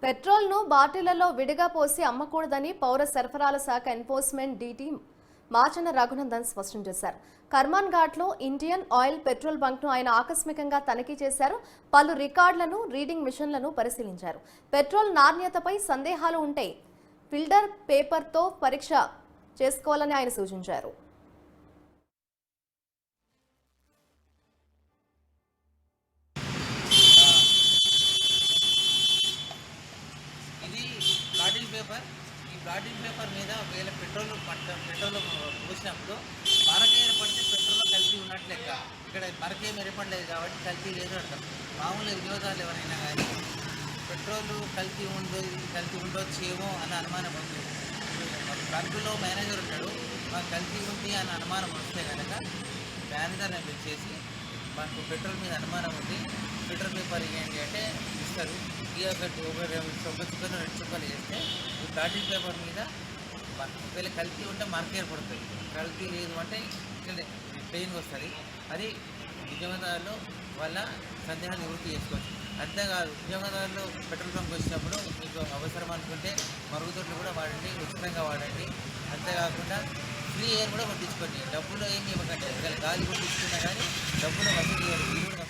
పెట్రోల్ను బాటిళ్లలో విడిగా పోసి అమ్మకూడదని పౌర సరఫరాల శాఖ ఎన్ఫోర్స్మెంట్ డీటీ మాచన రఘునందన్ స్పష్టం చేశారు. కర్మాన్ ఘాట్లో ఇండియన్ ఆయిల్ పెట్రోల్ బంక్ను ఆయన ఆకస్మికంగా తనిఖీ చేశారు. పలు రికార్డులను, రీడింగ్ మిషన్లను పరిశీలించారు. పెట్రోల్ నాణ్యతపై సందేహాలు ఉంటే ఫిల్టర్ పేపర్తో పరీక్ష చేసుకోవాలని ఆయన సూచించారు. ఈ ప్లాటింగ్ పేపర్ మీద ఒకవేళ పెట్రోల్ పోసినప్పుడు మరక ఏర్పడితే పెట్రోల్లో కల్తీ ఉన్నట్లు లెక్క. ఇక్కడ మరకేం ఏర్పడలేదు కాబట్టి కల్తీ లేదు అర్థం. మామూలు వినియోగదారులు ఎవరైనా కానీ పెట్రోల్ కల్తీ ఉండొచ్చేమో అన్న అనుమానం ఉంది. బంకులో మేనేజర్ ఉంటాడు, మాకు కల్తీ ఉంది అన్న అనుమానం వస్తే కనుక మేనేజర్ని పిలిచేసి మాకు పెట్రోల్ మీద అనుమానం ఉంది, ఫిల్టర్ పేపర్ ఇవ్వండి అంటే ఇస్తారు. ఒక చుక్కలు 2 చుక్కలు వేస్తే ఈ ప్లాటింగ్ పేపర్ మీద ఒకవేళ కల్తీ ఉంటే మార్క్ ఏర్పడుతుంది, కల్తీ లేదు అంటే పెయిన్ వస్తుంది. అది వినియోగదారులు వాళ్ళ సందేహాన్ని నివృత్తి చేసుకోవచ్చు. అంతేకాదు, వినియోగదారులు పెట్రోల్ బంక్ వచ్చినప్పుడు మీకు అవసరం అనుకుంటే మరుగుదొడ్లు కూడా వాడండి, ఉచితంగా వాడండి. అంతేకాకుండా ఫ్రీ ఎయిర్ కూడా కొట్టించుకోండి, డబ్బులు ఏమి ఇవ్వకండి. గాలి కొట్టించుకున్నా కానీ డబ్బులు వసూలు చేయాలి.